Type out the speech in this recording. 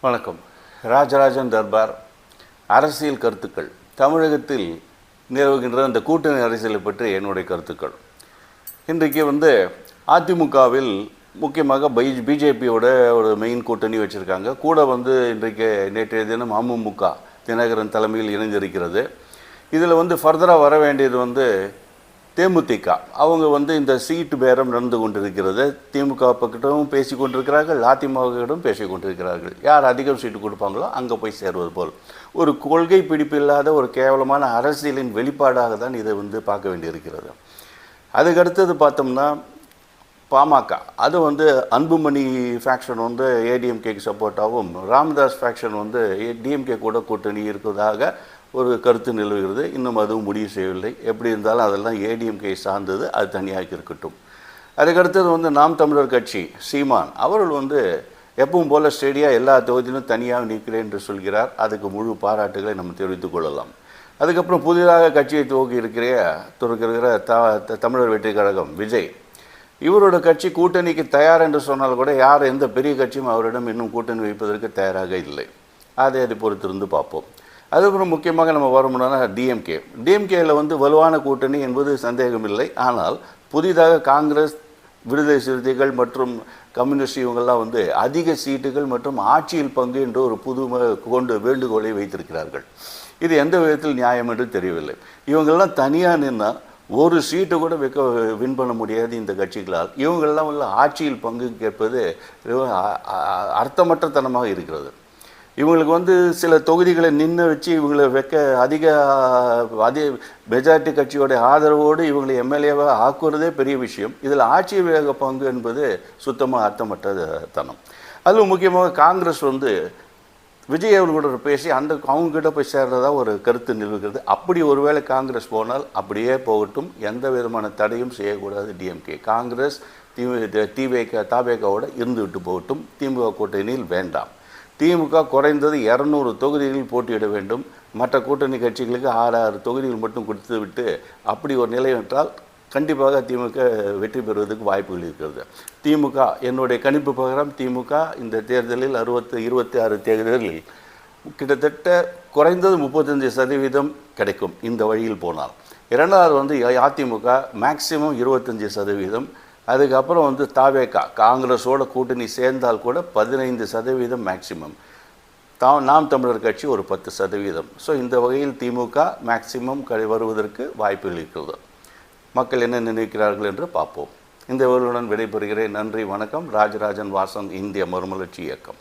வணக்கம். ராஜராஜன் தர்பார் அரசியல் கருத்துக்கள். தமிழகத்தில் நிலவுகின்ற அந்த கூட்டணி அரசியலை பற்றி என்னுடைய கருத்துக்கள். இன்றைக்கு அதிமுகவில் முக்கியமாக பிஜேபியோட ஒரு மெயின் கூட்டணி வச்சுருக்காங்க. கூட இன்றைக்கு நேற்றைய தினம் அமமுக தினகரன் தலைமையில் இணைந்திருக்கிறது. இதில் ஃபர்தராக வர வேண்டியது தேமுதிக. அவங்க இந்த சீட்டு பேரம் நடந்து கொண்டிருக்கிறது. திமுக பக்கத்தும் பேசி கொண்டிருக்கிறார்கள், அதிமுகவிடம் பேசி கொண்டிருக்கிறார்கள். யார் அதிகம் சீட்டு கொடுப்பாங்களோ அங்கே போய் சேருவது போல் ஒரு கொள்கை பிடிப்பு இல்லாத ஒரு கேவலமான அரசியலின் வெளிப்பாடாக தான் இதை பார்க்க வேண்டியிருக்கிறது. அதுக்கடுத்தது பார்த்தோம்னா பாமக. அது அன்புமணி ஃபேக்ஷன் ஏடிஎம்கேக்கு சப்போர்ட்டாகவும், ராமதாஸ் ஃபேக்ஷன் டிஎம்கே கூட கூட்டணி இருப்பதாக ஒரு கருத்து நிலவுகிறது. இன்னும் அதுவும் முடிவு செய்யவில்லை. எப்படி இருந்தாலும் அதெல்லாம் ஏடிஎம்கே சார்ந்தது, அது தனியாக இருக்கட்டும். அதுக்கடுத்தது நாம் தமிழர் கட்சி சீமான் அவர்கள் எப்பவும் போல் ஸ்டேடியாக எல்லா தொகுதியிலும் தனியாக நிற்கிறேன் என்று சொல்கிறார். அதுக்கு முழு பாராட்டுகளை நம்ம தெரிவித்துக் கொள்ளலாம். அதுக்கப்புறம் புதிதாக கட்சியை துவக்கியிருக்கிற தமிழர் வெற்றி கழகம் விஜய், இவரோட கட்சி கூட்டணிக்கு தயார் என்று சொன்னால் கூட யார் எந்த பெரிய கட்சியும் அவரிடம் இன்னும் கூட்டணி வைப்பதற்கு தயாராக இல்லை. அதை பொறுத்திருந்து பார்ப்போம். அதுக்கப்புறம் முக்கியமாக நம்ம வரோம்னா டிஎம்கேயில் வலுவான கூட்டணி என்பது சந்தேகமில்லை. ஆனால் புதிதாக காங்கிரஸ், விடுதலை சிறுத்தைகள் மற்றும் கம்யூனிஸ்ட் இவங்கெல்லாம் அதிக சீட்டுகள் மற்றும் ஆட்சியில் பங்கு என்று ஒரு புது வேண்டுகோளை வைத்திருக்கிறார்கள். இது எந்த விதத்தில் நியாயம் என்று தெரியவில்லை. இவங்கெல்லாம் தனியாக நின்னால் ஒரு சீட்டு கூட வின் பண்ண முடியாது இந்த கட்சிகளால். இவங்களெல்லாம் ஆட்சியில் பங்கு கேட்பது அர்த்தமற்ற தனமாக இருக்கிறது. இவங்களுக்கு சில தொகுதிகளை நின்று வச்சு இவங்களை அதிக மெஜாரிட்டி கட்சியோடைய ஆதரவோடு இவங்களை எம்எல்ஏவாக ஆக்குவதே பெரிய விஷயம். இதில் ஆட்சி வேக பங்கு என்பது சுத்தமாக அர்த்தமற்ற தனம். அதுவும் முக்கியமாக காங்கிரஸ் விஜய் அவர்களோட பேசி அவங்ககிட்ட போய் சேர்றதா ஒரு கருத்து நிலவுகிறது. அப்படி ஒருவேளை காங்கிரஸ் போனால் அப்படியே போகட்டும், எந்த விதமான தடையும் செய்யக்கூடாது டிஎம்கே. காங்கிரஸ் தாவேகாவோட இருந்து விட்டு போகட்டும், திமுக கூட்டணியில் வேண்டாம். திமுக குறைந்தது 200 தொகுதிகளில் போட்டியிட வேண்டும். மற்ற கூட்டணி கட்சிகளுக்கு 6 தொகுதிகள் மட்டும் கொடுத்து விட்டு அப்படி ஒரு நிலை என்றால் கண்டிப்பாக திமுக வெற்றி பெறுவதற்கு வாய்ப்புகள் இருக்கிறது. திமுக என்னுடைய கணிப்பு பிரகாரம் திமுக இந்த தேர்தலில் 26 தேர்தலில் கிட்டத்தட்ட குறைந்தது 35% கிடைக்கும் இந்த வழியில் போனால். இரண்டாவது அதிமுக மேக்சிமம் 25%. அதுக்கப்புறம் தாவேகா காங்கிரஸோட கூட்டணி சேர்ந்தால் கூட 15% மேக்சிமம். நாம் தமிழர் கட்சி ஒரு 10%. ஸோ இந்த வகையில் திமுக மேக்சிமம் வருவதற்கு வாய்ப்புகள் இருக்கிறது. மக்கள் என்ன நினைக்கிறார்கள் என்று பார்ப்போம். இந்த விடைபெறுகிறேன். நன்றி, வணக்கம். ராஜராஜன் வாசன், இந்திய மறுமலர்ச்சி இயக்கம்.